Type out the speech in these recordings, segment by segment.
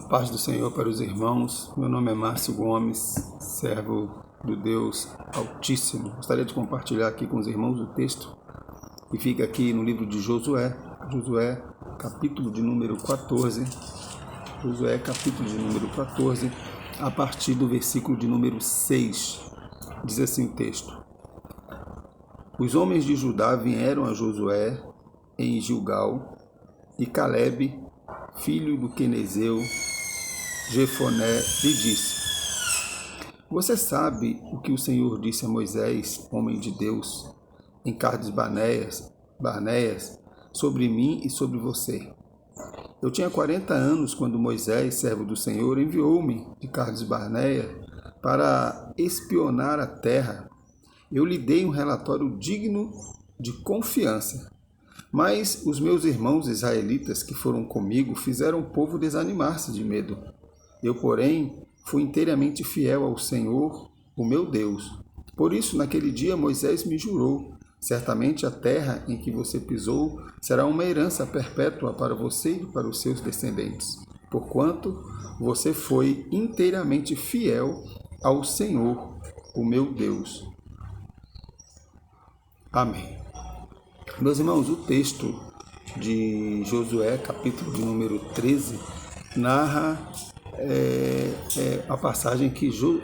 Paz do Senhor para os irmãos. Meu nome é Márcio Gomes, servo do Deus Altíssimo. Gostaria de compartilhar aqui com os irmãos o texto que fica aqui no livro de Josué, capítulo de número 14. Josué, capítulo de número 14, a partir do versículo de número 6. Diz assim o texto: Os homens de Judá vieram a Josué em Gilgal, e Calebe, filho do quenezeu Jefoné, lhe disse: Você sabe o que o Senhor disse a Moisés, homem de Deus, em Cades Barneias, sobre mim e sobre você. Eu tinha 40 anos quando Moisés, servo do Senhor, enviou-me de Cades Barneia para espionar a terra. Eu lhe dei um relatório digno de confiança. Mas os meus irmãos israelitas que foram comigo fizeram o povo desanimar-se de medo. Eu, porém, fui inteiramente fiel ao Senhor, o meu Deus. Por isso, naquele dia, Moisés me jurou: certamente a terra em que você pisou será uma herança perpétua para você e para os seus descendentes, porquanto você foi inteiramente fiel ao Senhor, o meu Deus. Amém. Meus irmãos, o texto de Josué, capítulo de número 13, narra a passagem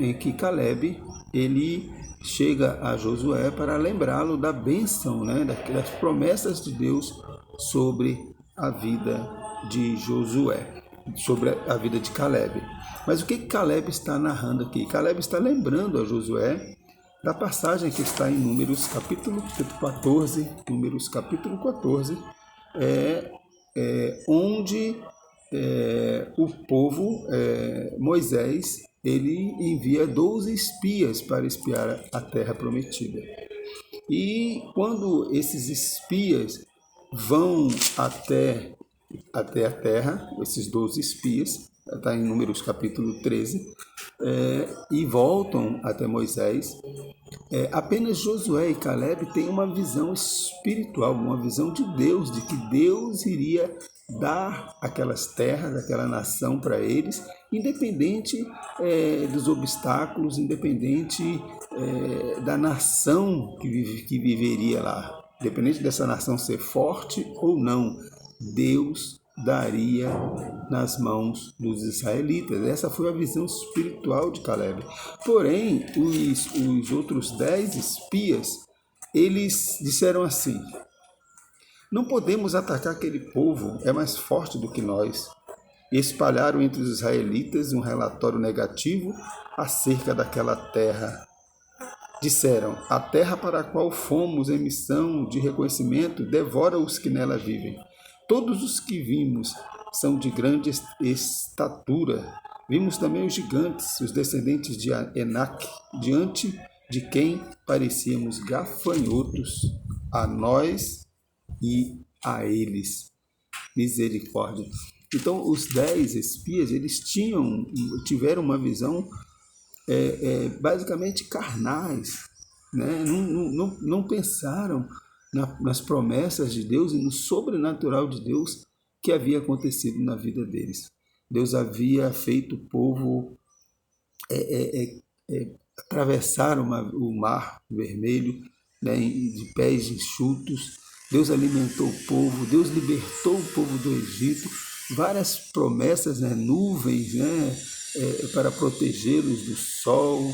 em que Calebe ele chega a Josué para lembrá-lo da bênção, das promessas de Deus sobre a vida de Josué, sobre a vida de Calebe. Mas o que Calebe está narrando aqui? Calebe está lembrando a Josué da passagem que está em Números capítulo 14, onde o povo, Moisés, ele envia 12 espias para espiar a terra prometida. E quando esses espias vão até a terra, esses 12 espias, está em Números capítulo 13, e voltam até Moisés, apenas Josué e Calebe têm uma visão espiritual, uma visão de Deus, de que Deus iria dar aquelas terras, aquela nação para eles, independente dos obstáculos, independente da nação que viveria lá, independente dessa nação ser forte ou não, Deus daria nas mãos dos israelitas. Essa foi a visão espiritual de Calebe. Porém, os outros 10 espias, eles disseram assim: não podemos atacar aquele povo, é mais forte do que nós. E espalharam entre os israelitas um relatório negativo acerca daquela terra. Disseram: a terra para a qual fomos em missão de reconhecimento devora os que nela vivem. Todos os que vimos são de grande estatura. Vimos também os gigantes, os descendentes de Enac, diante de quem parecíamos gafanhotos, a nós e a eles. Misericórdia. Então, os 10 espias, eles tiveram uma visão basicamente carnais, né? Não pensaram nas promessas de Deus e no sobrenatural de Deus que havia acontecido na vida deles. Deus havia feito o povo atravessar o mar vermelho, né, de pés enxutos. Deus alimentou o povo, Deus libertou o povo do Egito, várias promessas, nuvens, para protegê-los do sol,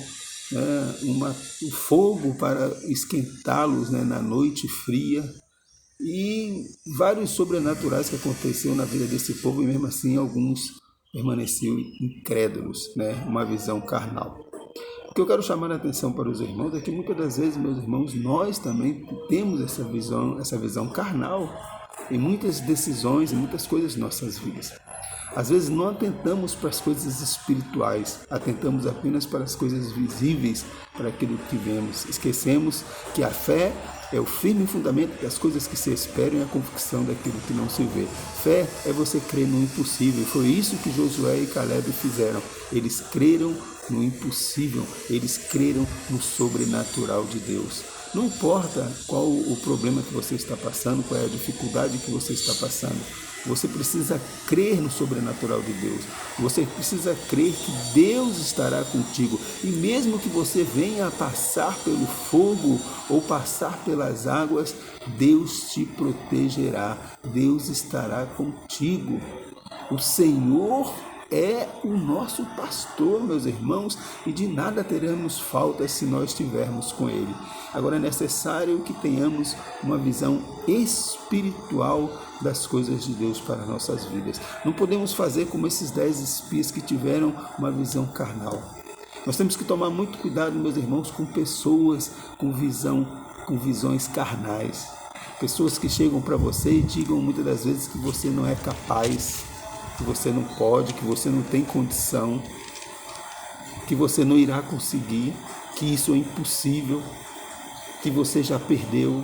o fogo para esquentá-los, na noite fria, e vários sobrenaturais que aconteceram na vida desse povo, e mesmo assim alguns permaneciam incrédulos, uma visão carnal. O que eu quero chamar a atenção para os irmãos é que muitas das vezes, meus irmãos, nós também temos essa visão carnal em muitas decisões, em muitas coisas de nossas vidas. Às vezes não atentamos para as coisas espirituais, atentamos apenas para as coisas visíveis, para aquilo que vemos. Esquecemos que a fé é o firme fundamento das coisas que se esperam e a convicção daquilo que não se vê. Fé é você crer no impossível. Foi isso que Josué e Calebe fizeram. Eles creram no impossível, eles creram no sobrenatural de Deus. Não importa qual o problema que você está passando, qual é a dificuldade que você está passando, Você precisa crer no sobrenatural de Deus. Você precisa crer que Deus estará contigo. E mesmo que você venha a passar pelo fogo ou passar pelas águas, Deus te protegerá. Deus estará contigo. O Senhor é o nosso pastor, meus irmãos, e de nada teremos falta se nós estivermos com Ele. Agora é necessário que tenhamos uma visão espiritual das coisas de Deus para nossas vidas. Não podemos fazer como esses 10 espias que tiveram uma visão carnal. Nós temos que tomar muito cuidado, meus irmãos, com pessoas com visões carnais. Pessoas que chegam para você e digam muitas das vezes que você não é capaz, que você não pode, que você não tem condição, que você não irá conseguir, que isso é impossível, que você já perdeu.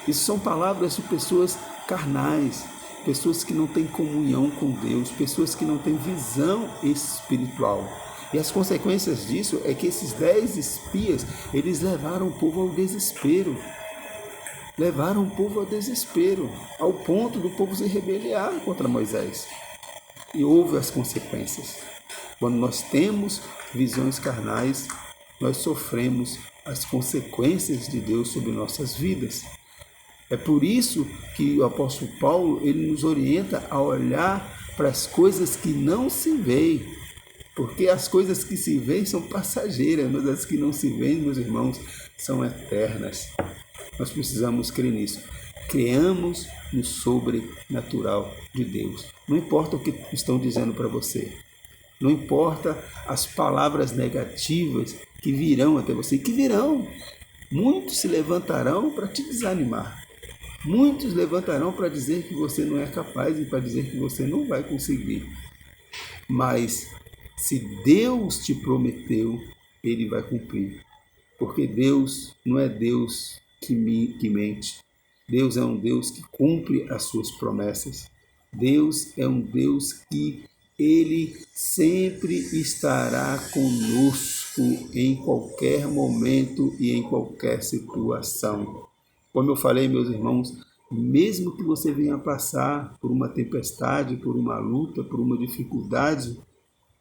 Isso são palavras de pessoas carnais, pessoas que não têm comunhão com Deus, pessoas que não têm visão espiritual. E as consequências disso é que esses 10 espias, eles levaram o povo ao desespero. Levaram o povo ao desespero, ao ponto do povo se rebeliar contra Moisés. E houve as consequências. Quando nós temos visões carnais, nós sofremos as consequências de Deus sobre nossas vidas. É por isso que o apóstolo Paulo ele nos orienta a olhar para as coisas que não se veem, porque as coisas que se veem são passageiras, mas as que não se veem, meus irmãos, são eternas. Nós precisamos crer nisso. Creamos no sobrenatural de Deus. Não importa o que estão dizendo para você. Não importa as palavras negativas que virão até você. Que virão. Muitos se levantarão para te desanimar. Muitos levantarão para dizer que você não é capaz e para dizer que você não vai conseguir. Mas se Deus te prometeu, Ele vai cumprir. Porque Deus não é Deus que mente. Deus é um Deus que cumpre as suas promessas. Deus é um Deus que Ele sempre estará conosco em qualquer momento e em qualquer situação. Como eu falei, meus irmãos, mesmo que você venha passar por uma tempestade, por uma luta, por uma dificuldade,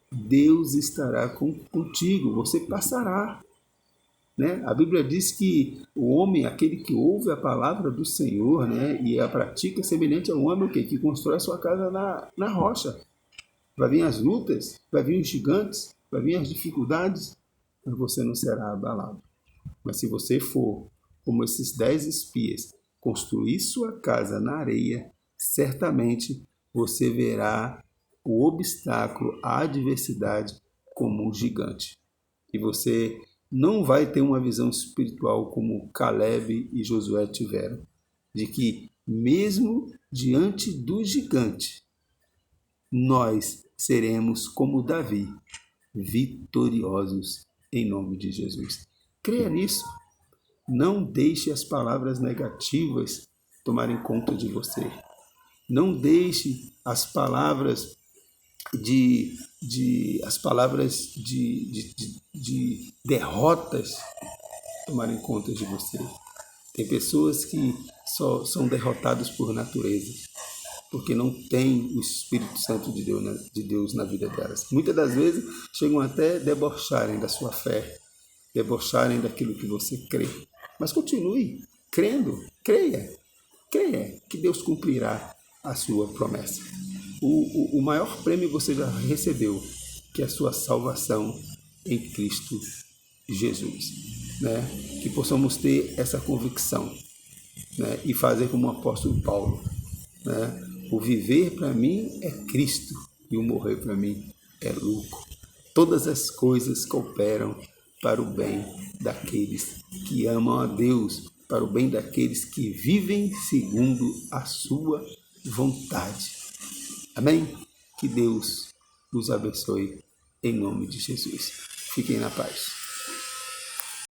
Deus estará contigo, você passará. Né? A Bíblia diz que o homem, aquele que ouve a palavra do Senhor, né, e a pratica, é semelhante ao homem que constrói a sua casa na rocha. Vai vir as lutas, vai vir os gigantes, vai vir as dificuldades, mas você não será abalado. Mas se você for como esses 10 espias, construir sua casa na areia, certamente você verá o obstáculo, a adversidade como um gigante. E você não vai ter uma visão espiritual como Caleb e Josué tiveram, de que mesmo diante do gigante, nós seremos como Davi, vitoriosos em nome de Jesus. Creia nisso. Não deixe as palavras negativas tomarem conta de você. Não deixe as palavras de derrotas tomarem conta de você. Tem pessoas que só são derrotadas por natureza, porque não tem o Espírito Santo de Deus na vida delas. Muitas das vezes chegam até a debocharem da sua fé, debocharem daquilo que você crê. Mas continue crendo, creia que Deus cumprirá a sua promessa. O maior prêmio você já recebeu, que é a sua salvação em Cristo Jesus. Né? Que possamos ter essa convicção, né? E fazer como o apóstolo Paulo. Né? O viver para mim é Cristo e o morrer para mim é lucro. Todas as coisas cooperam para o bem daqueles que amam a Deus, para o bem daqueles que vivem segundo a sua vontade. Amém? Que Deus nos abençoe em nome de Jesus. Fiquem na paz.